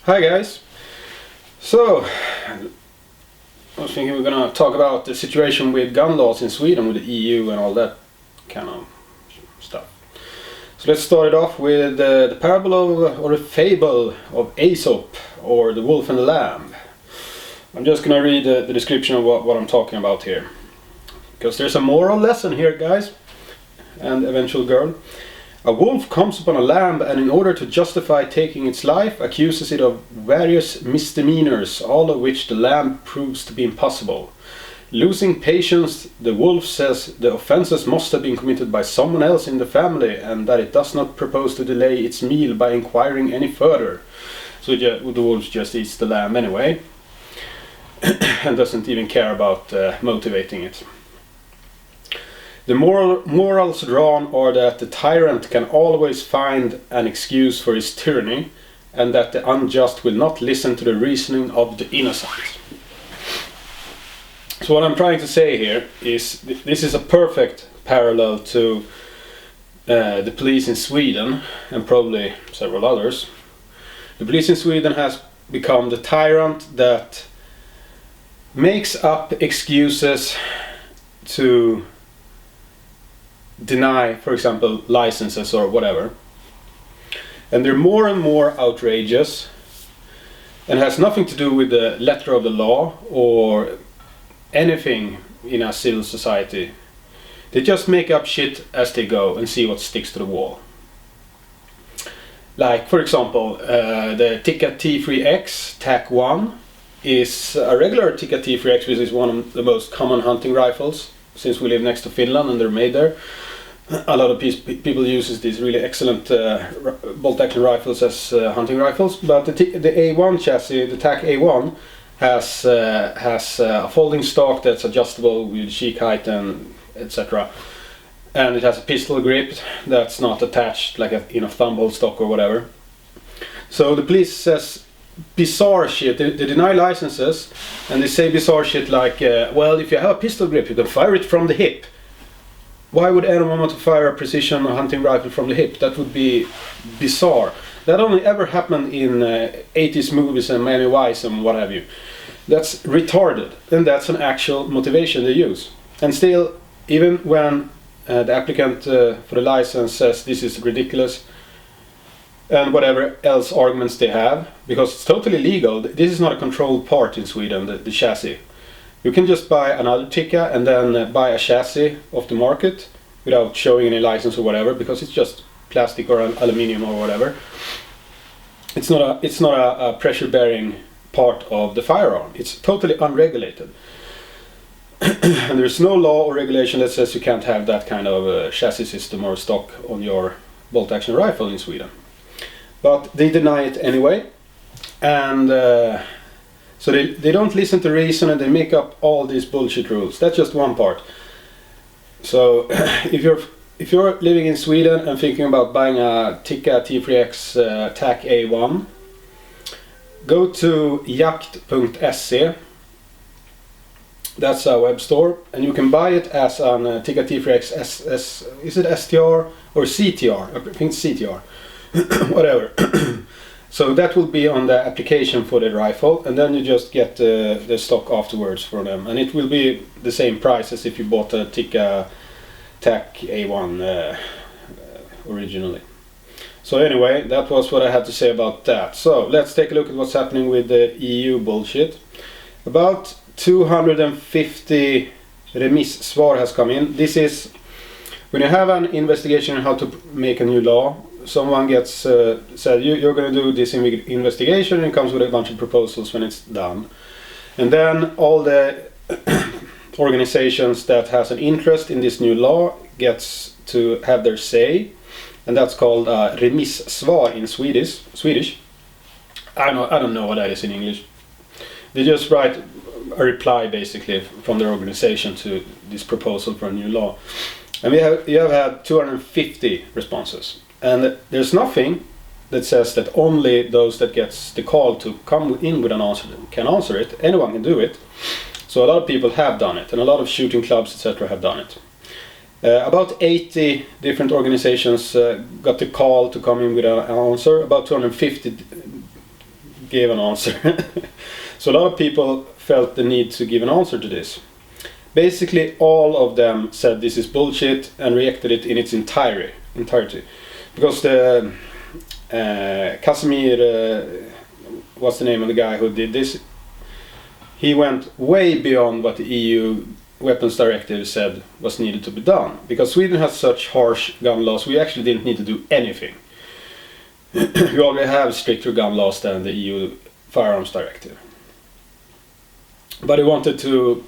Hi guys. So, I was thinking we're gonna talk about the situation with gun laws in Sweden with the EU and all that kind of stuff. So let's start it off with the parable of, or the fable of Aesop, or the wolf and the lamb. I'm just gonna read the description of what I'm talking about here. Because there's a moral lesson here, guys, and eventual girl. A wolf comes upon a lamb and in order to justify taking its life accuses it of various misdemeanors, all of which the lamb proves to be impossible. Losing patience, the wolf says the offenses must have been committed by someone else in the family and that it does not propose to delay its meal by inquiring any further. So the wolf just eats the lamb anyway and doesn't even care about motivating it. The morals drawn are that the tyrant can always find an excuse for his tyranny and that the unjust will not listen to the reasoning of the innocent. So what I'm trying to say here is this is a perfect parallel to the police in Sweden and probably several others. The police in Sweden has become the tyrant that makes up excuses to deny, for example, licenses or whatever. And they're more and more outrageous and has nothing to do with the letter of the law or anything in a civil society. They just make up shit as they go and see what sticks to the wall. Like, for example, the Tikka T3X TAC-1 is a regular Tikka T3X, which is one of the most common hunting rifles since we live next to Finland and they're made there. A lot of people use these really excellent bolt-action rifles as hunting rifles, but the A1 chassis, the TAC A1, has a folding stock that's adjustable with cheek height and etc. And it has a pistol grip that's not attached like in a thumb hold stock or whatever. So the police says bizarre shit. They deny licenses and they say bizarre shit like, well, if you have a pistol grip, you can fire it from the hip. Why would anyone want to fire a precision hunting rifle from the hip? That would be bizarre. That only ever happened in 80s movies and Miami Vice and what have you. That's retarded, and that's an actual motivation they use. And still, even when the applicant for the license says this is ridiculous, and whatever else arguments they have, because it's totally legal. This is not a controlled part in Sweden, the chassis. You can just buy another Tikka and then buy a chassis off the market without showing any license or whatever, because it's just plastic or aluminium or whatever. It's not a pressure-bearing part of the firearm. It's totally unregulated. And there's no law or regulation that says you can't have that kind of chassis system or stock on your bolt-action rifle in Sweden. But they deny it anyway, and so they don't listen to reason and they make up all these bullshit rules. That's just one part. So if you're living in Sweden and thinking about buying a Tikka T3X TAC A1, go to jakt.se. That's a web store, and you can buy it as an Tikka T3X is it STR or CTR? I think it's CTR. Whatever. So that will be on the application for the rifle, and then you just get the stock afterwards for them, and it will be the same price as if you bought a Tikka TAC A1 originally. So anyway, that was what I had to say about that. So let's take a look at what's happening with the EU bullshit. About 250 remissvar has come in. This is when you have an investigation on how to make a new law. Someone gets said you're going to do this investigation, and it comes with a bunch of proposals when it's done. And then all the organizations that has an interest in this new law gets to have their say, and that's called remissvar in Swedish. I don't know what that is in English. They just write a reply basically from their organization to this proposal for a new law. And you have had 250 responses. And there's nothing that says that only those that gets the call to come in with an answer can answer it. Anyone can do it. So a lot of people have done it, and a lot of shooting clubs, etc. have done it. About 80 different organizations got the call to come in with an answer. About 250 gave an answer. So a lot of people felt the need to give an answer to this. Basically, all of them said this is bullshit and reacted it in its entirety. Because the Casimir, what's the name of the guy who did this? He went way beyond what the EU weapons directive said was needed to be done. Because Sweden has such harsh gun laws, we actually didn't need to do anything. We already have stricter gun laws than the EU firearms directive. But he wanted to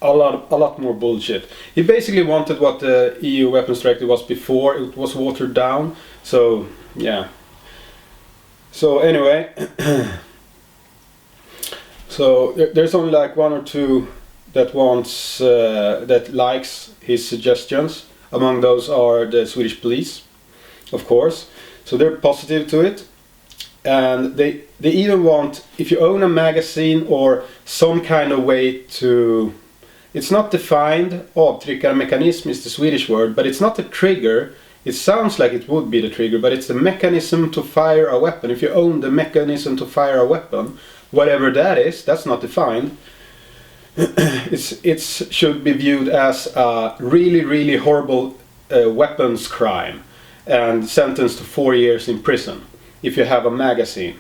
a lot more bullshit. He basically wanted what the EU weapons directive was before. It was watered down. So yeah. So anyway, so there's only like one or two that wants that likes his suggestions. Among those are the Swedish police, of course. So they're positive to it, and they even want, if you own a magazine or some kind of way to, it's not defined, avtryckarmekanism is the Swedish word, but it's not a trigger. It sounds like it would be the trigger, but it's the mechanism to fire a weapon. If you own the mechanism to fire a weapon, whatever that is, that's not defined. It should be viewed as a really horrible weapons crime and sentenced to 4 years in prison if you have a magazine.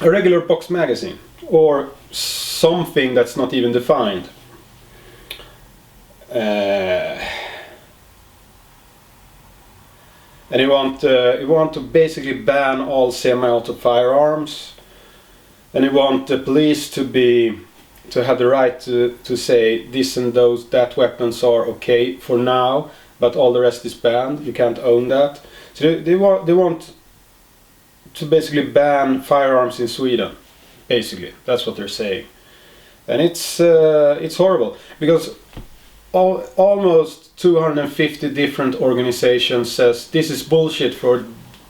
A regular box magazine or something that's not even defined. And you want to basically ban all semi-auto firearms, and you want the police to have the right to say this and those, that weapons are okay for now, but all the rest is banned. You can't own that. So they want to basically ban firearms in Sweden. Basically, that's what they're saying, and it's horrible because almost 250 different organizations says this is bullshit for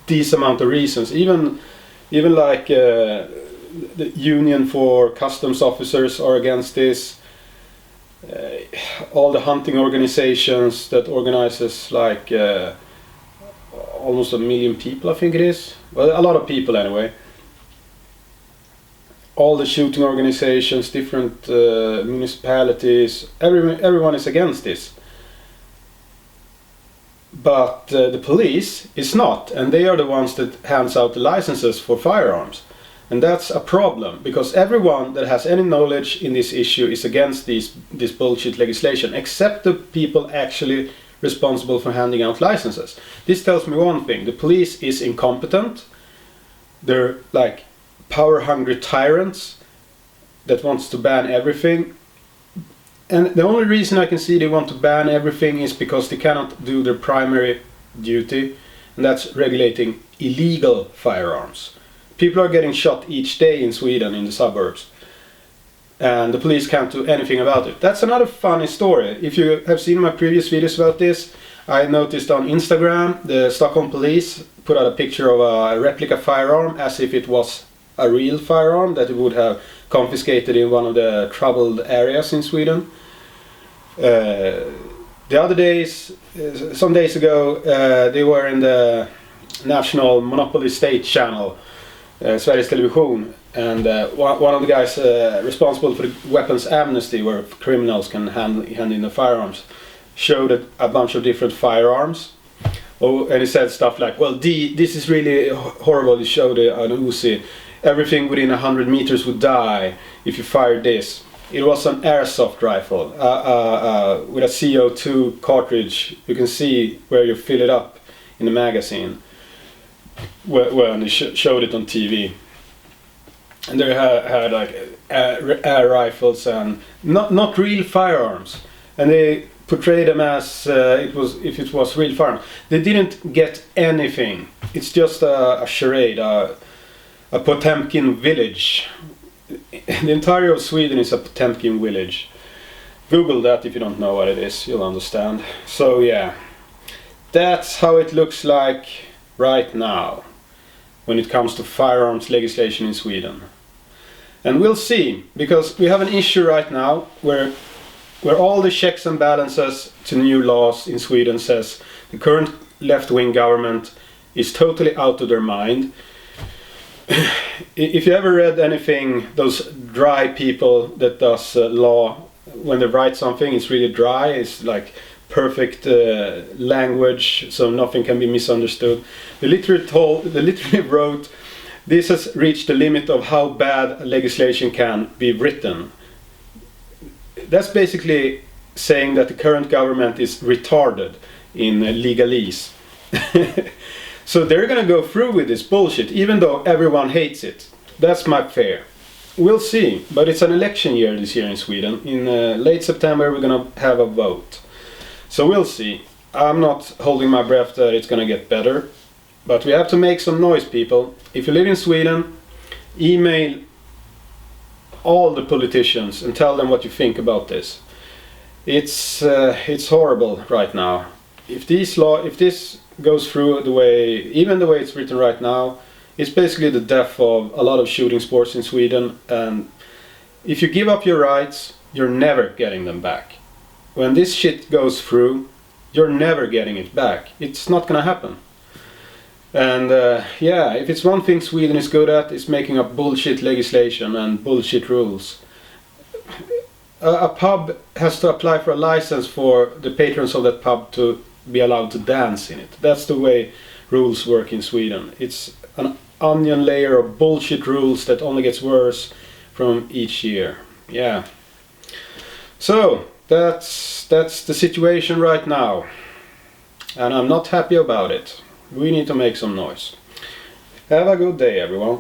these amount of reasons. Even like the Union for Customs Officers are against this. All the hunting organizations that organizes like almost 1 million people, I think it is. Well, a lot of people anyway. All the shooting organizations, different municipalities, everyone is against this. But the police is not, and they are the ones that hands out the licenses for firearms. And that's a problem, because everyone that has any knowledge in this issue is against this bullshit legislation, except the people actually responsible for handing out licenses. This tells me one thing: the police is incompetent. They're like power-hungry tyrants that wants to ban everything. And the only reason I can see they want to ban everything is because they cannot do their primary duty, and that's regulating illegal firearms. People are getting shot each day in Sweden in the suburbs, and the police can't do anything about it. That's another funny story. If you have seen my previous videos about this, I noticed on Instagram the Stockholm police put out a picture of a replica firearm as if it was a real firearm that it would have confiscated in one of the troubled areas in Sweden. The other days, some days ago, they were in the national Monopoly State channel, Sveriges Television, and one of the guys responsible for the weapons amnesty, where criminals can hand in the firearms, showed a bunch of different firearms. Oh, and he said stuff like, well, this is really horrible. He showed an Uzi. Everything within 100 meters would die if you fired this. It was an airsoft rifle with a CO2 cartridge. You can see where you fill it up in the magazine when they showed it on TV. And they had like air rifles and not real firearms. And they portrayed them as if it was real firearms. They didn't get anything. It's just a charade, a Potemkin village. The entire of Sweden is a Potemkin village. Google that if you don't know what it is, you'll understand. So yeah, that's how it looks like right now when it comes to firearms legislation in Sweden. And we'll see, because we have an issue right now where all the checks and balances to new laws in Sweden says the current left-wing government is totally out of their mind. If you ever read anything, those dry people that does law, when they write something, it's really dry. It's like perfect language, so nothing can be misunderstood. They literally wrote, "This has reached the limit of how bad legislation can be written." That's basically saying that the current government is retarded in legalese. So they're gonna go through with this bullshit, even though everyone hates it. That's my fear. We'll see, but it's an election year this year in Sweden. In late September we're gonna have a vote. So we'll see. I'm not holding my breath that it's gonna get better, but we have to make some noise, people. If you live in Sweden, email all the politicians and tell them what you think about this. It's horrible right now. If this goes through even the way it's written right now, it's basically the death of a lot of shooting sports in Sweden. And if you give up your rights, you're never getting them back. When this shit goes through, you're never getting it back. It's not gonna happen. And yeah, if it's one thing Sweden is good at, it's making up bullshit legislation and bullshit rules. A pub has to apply for a license for the patrons of that pub to be allowed to dance in it. That's the way rules work in Sweden. It's an onion layer of bullshit rules that only gets worse from each year. Yeah. So that's the situation right now, and I'm not happy about it. We need to make some noise. Have a good day, everyone.